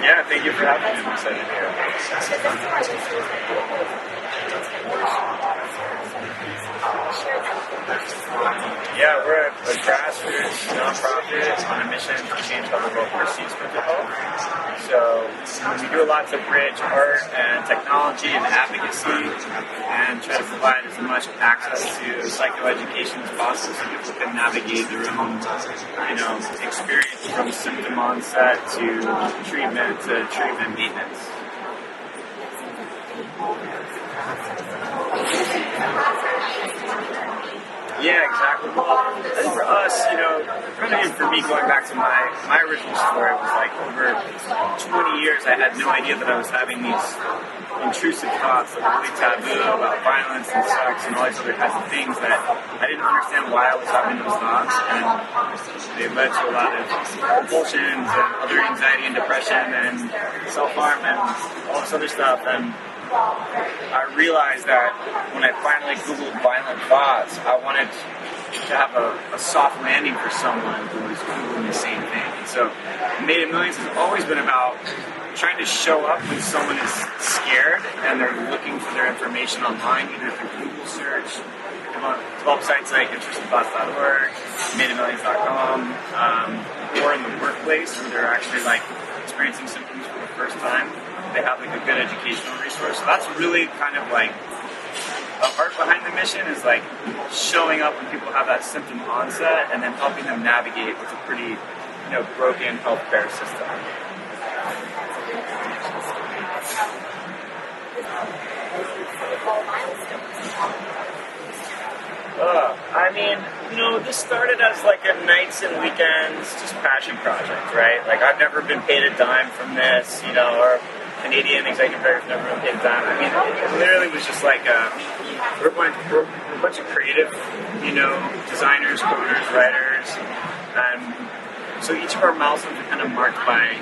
Yeah, thank you for having me. I'm excited here. Yeah, we're a grassroots nonprofit on a mission to change how the world perceives mental health. So we do a lot to bridge art and technology and advocacy and try to provide as much access to psychoeducation as possible so people can navigate their own, experience from symptom onset to treatment maintenance. Yeah, exactly. Well, I think for us, kind of for me, going back to my original story, it was like over 20 years I had no idea that I was having these intrusive thoughts that were really taboo about violence and sex and all these other kinds of things that I didn't understand why I was having those thoughts, and they led to a lot of compulsions and other anxiety and depression and self-harm and all this other stuff. And I realized that when I finally Googled violent thoughts, I wanted to have a soft landing for someone who was Googling the same thing. And so Made in Millions has always been about trying to show up when someone is scared and they're looking for their information online, either through Google search, develop sites like intrusiveThoughts.org, madeInMillions.com, or in the workplace where they're actually experiencing symptoms for the first time. They have a good educational resource. So that's really kind of the heart behind the mission is showing up when people have that symptom onset and then helping them navigate what's a pretty broken healthcare system. This started as a nights and weekends, just passion project, right? I've never been paid a dime from this, or Canadian executive directors never been paid a dime. It literally was just we're a bunch of creative, designers, coders, writers, and so each of our milestones are kind of marked by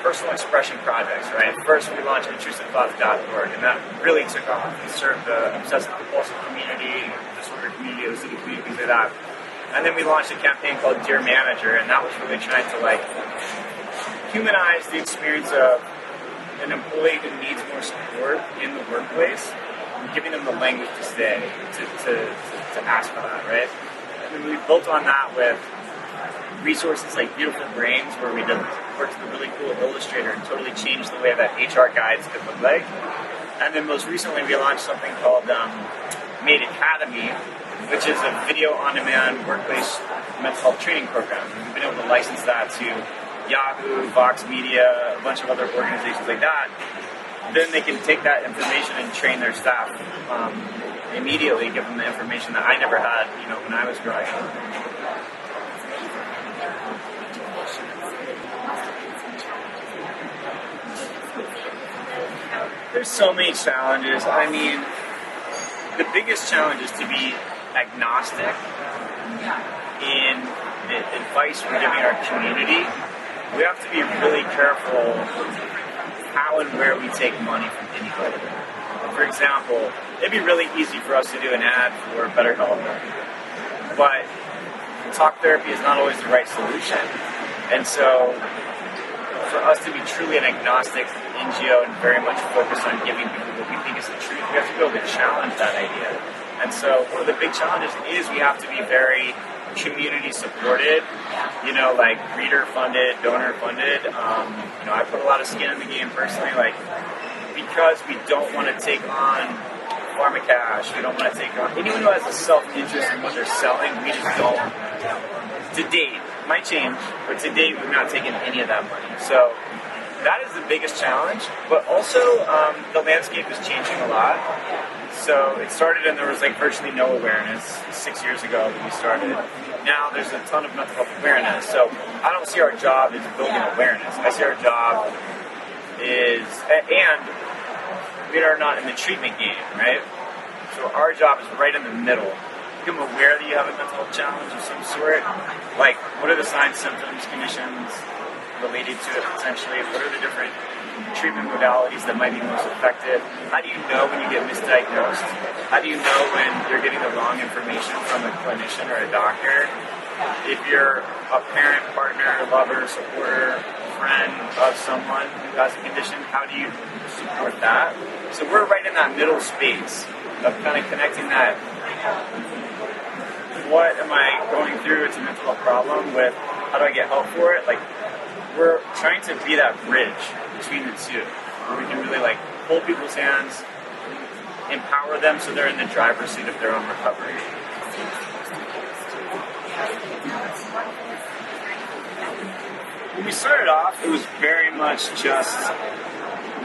personal expression projects, right? First, we launched intrusiveThoughts.org, and that really took off. We served the obsessive-compulsive community, disorder community, OCD community, things like that. And then we launched a campaign called Dear Manager, and that was really trying to humanize the experience of an employee who needs more support in the workplace, and giving them the language to stay, to ask for that, right? And then we built on that with resources like Beautiful Brains, where we worked with a really cool illustrator and totally changed the way that HR guides could look like. And then most recently we launched something called Made Academy, which is a video-on-demand workplace mental health training program. We've been able to license that to Yahoo, Vox Media, a bunch of other organizations like that. Then they can take that information and train their staff immediately, give them the information that I never had, when I was growing up. There's so many challenges. The biggest challenge is to be agnostic in the advice we're giving our community. We have to be really careful how and where we take money from anybody. For example, it'd be really easy for us to do an ad for BetterHelp, but talk therapy is not always the right solution. And so for us to be truly an agnostic NGO and very much focused on giving people what we think is the truth, we have to be able to challenge that idea. And so one of the big challenges is we have to be very community supported, reader funded, donor funded. I put a lot of skin in the game personally, because we don't want to take on pharmacash, we don't want to take on anyone who has a self-interest in what they're selling. We just don't. To date, might change, but to date we've not taken any of that money. So that is the biggest challenge, but also the landscape is changing a lot. So it started and there was virtually no awareness 6 years ago when we started. Now there's a ton of mental health awareness. So I don't see our job as building awareness. I see our job is, and we are not in the treatment game, right? So our job is right in the middle. Become aware that you have a mental health challenge of some sort. What are the signs, symptoms, conditions related to it potentially? What are the different treatment modalities that might be most effective? How do you know when you get misdiagnosed? How do you know when you're getting the wrong information from a clinician or a doctor? If you're a parent, partner, lover, supporter, friend of someone who has a condition, how do you support that? So we're right in that middle space of kind of connecting that, what am I going through, it's a mental health problem, with how do I get help for it? Like, we're trying to be that bridge between the two, where we can really like hold people's hands, empower them so they're in the driver's seat of their own recovery. When we started off, it was very much just,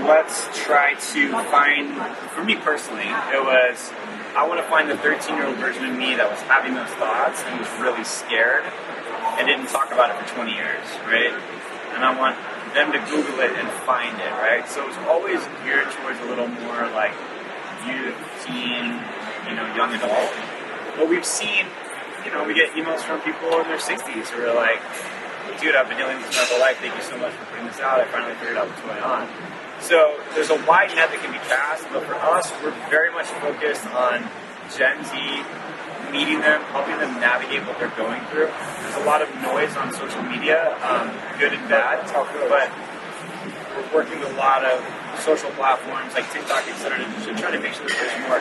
let's try to find, for me personally, it was, I want to find the 13-year-old version of me that was having those thoughts and was really scared and didn't talk about it for 20 years, right? And I want them to Google it and find it, right? So it was always geared towards a little more like youth, teen, young adult. But we've seen, we get emails from people in their 60s who are like, dude, I've been dealing with this my whole life. Thank you so much for putting this out. I finally figured out what's going on. So there's a wide net that can be cast, but for us, we're very much focused on Gen Z, meeting them, helping them navigate what they're going through. There's a lot of noise on social media, good and bad, but we're working with a lot of social platforms like TikTok, etc., to try to make sure that there's more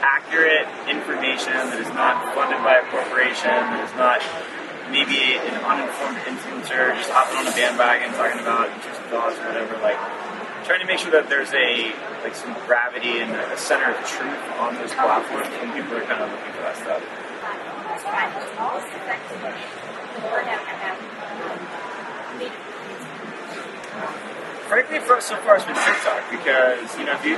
accurate information that is not funded by a corporation, that is not maybe an uninformed influencer just hopping on a bandwagon talking about intrusive thoughts or whatever, like trying to make sure that there's some gravity and a center of truth on those platforms when people are kind of looking for that stuff. Frankly, for us so far, it's been TikTok because if you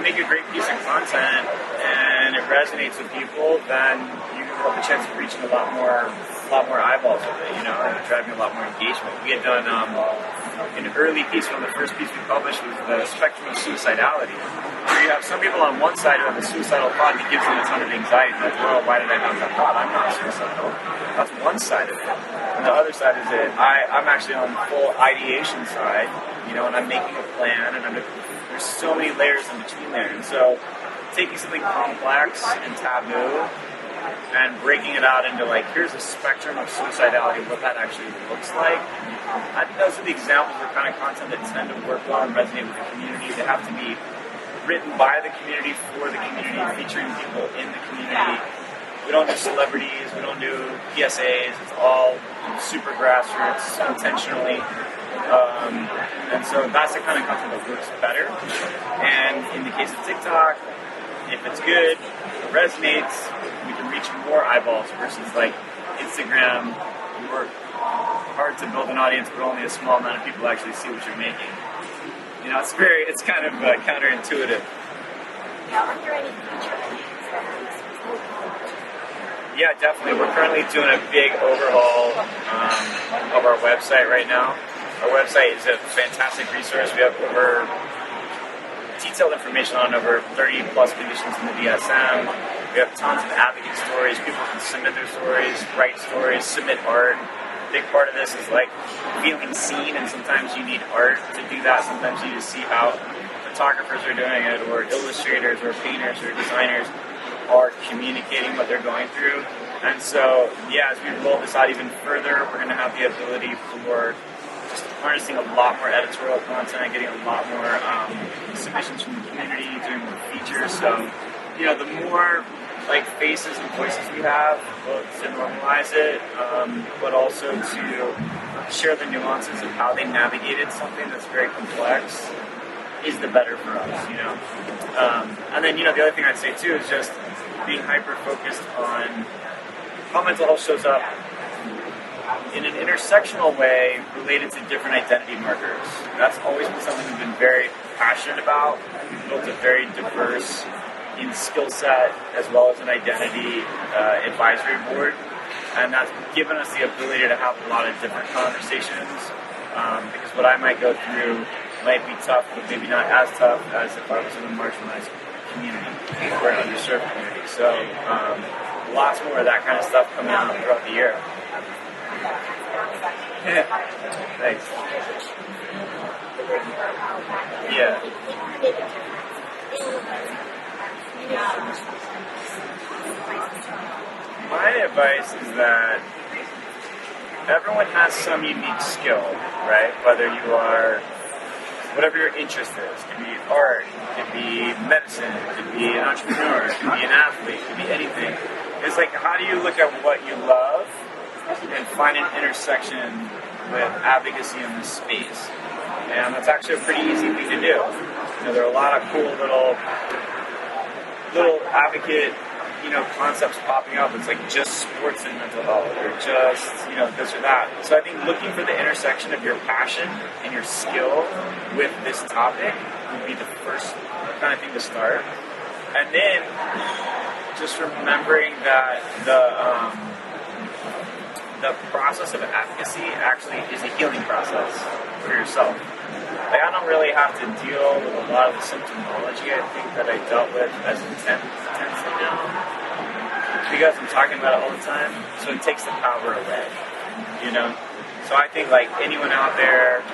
make a great piece of content and it resonates with people, then you have the chance of reaching a lot more eyeballs with it, and driving a lot more engagement. We had done an early piece, one of the first pieces we published was the spectrum of suicidality. Where you have some people on one side who have a suicidal thought that gives them a ton of anxiety. Like, well, why did I have that thought? I'm not suicidal. That's one side of it. And the other side is that I'm actually on the full ideation side, and I'm making a plan, and there's so many layers in between there. And so taking something complex and taboo and breaking it out into here's a spectrum of suicidality, what that actually looks like. I think those are the examples of the kind of content that tend to work well and resonate with the community. They have to be written by the community for the community, featuring people in the community. We don't do celebrities, we don't do PSAs, it's all super grassroots, intentionally. And so that's the kind of content that works better. And in the case of TikTok, if it's good, it resonates, we can reach more eyeballs versus Instagram. You work hard to build an audience, but only a small amount of people actually see what you're making. It's kind of counterintuitive. Yeah, definitely. We're currently doing a big overhaul of our website right now. Our website is a fantastic resource. We have over detailed information on over 30 plus conditions in the DSM. We have tons of advocate stories. People can submit their stories, write stories, submit art. A big part of this is feeling seen, and sometimes you need art to do that. Sometimes you just see how photographers are doing it, or illustrators, or painters, or designers are communicating what they're going through. And so, as we roll this out even further, we're going to have the ability for just harnessing a lot more editorial content, getting a lot more submissions from the community, doing more features. So, the more faces and voices we have, both to normalize it, but also to share the nuances of how they navigated something that's very complex, is the better for us, And then, the other thing I'd say too is just being hyper-focused on how mental health shows up in an intersectional way related to different identity markers. That's always been something we've been very passionate about. We've built a very diverse in skill set as well as an identity advisory board, and that's given us the ability to have a lot of different conversations, because what I might go through might be tough, but maybe not as tough as if I was in a marginalized community or an underserved community. So lots more of that kind of stuff coming out throughout the year. Thanks. Yeah. My advice is that everyone has some unique skill, right? Whether you are, whatever your interest is, it could be art, it could be medicine, it could be an entrepreneur, it could be an athlete, it could be anything. It's like, how do you look at what you love and find an intersection with advocacy in this space? And that's actually a pretty easy thing to do. There are a lot of cool little advocate, concepts popping up. It's like just sports and mental health, or just, this or that. So I think looking for the intersection of your passion and your skill with this topic would be the first kind of thing to start. And then just remembering that the process of advocacy actually is a healing process for yourself. Like, I don't really have to deal with a lot of the symptomology, I think, that I dealt with as intensely now, because I'm talking about it all the time, so it takes the power away, So I think, like, anyone out there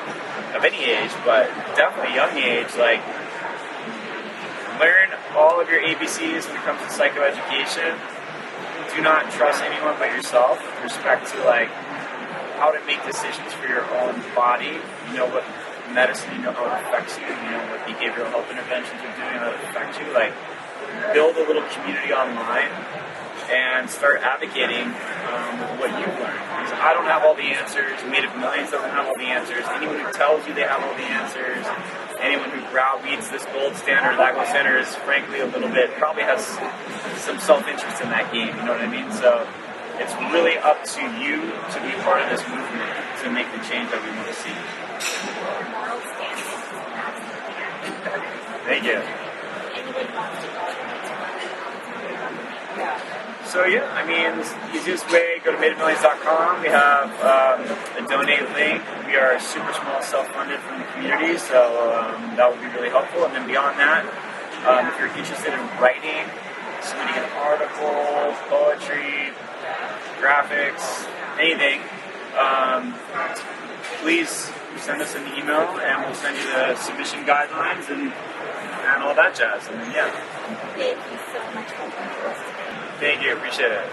of any age, but definitely young age, like, learn all of your ABCs when it comes to psychoeducation. Do not trust anyone but yourself with respect to, like, how to make decisions for your own body. You know what medicine, you know how it affects you, you know what behavioral health interventions are doing, how it affects you. Like, build a little community online and start advocating with what you've learned. Because I don't have all the answers. Made of Millions doesn't have all the answers. Anyone who tells you they have all the answers, anyone who browbeats this gold standard, that gold standard is frankly a little bit, probably has some self-interest in that game, you know what I mean? So it's really up to you to be part of this movement to make the change that we want to see. Thank you. So yeah, I mean, the easiest way, go to madeofmillions.com. We have a donate link. We are super small, self-funded from the community, so that would be really helpful. And then beyond that, if you're interested in writing, submitting an article, poetry, graphics, anything, please send us an email and we'll send you the submission guidelines and all that jazz. And then, yeah. Thank you so much for coming to us today. Thank you. Appreciate it.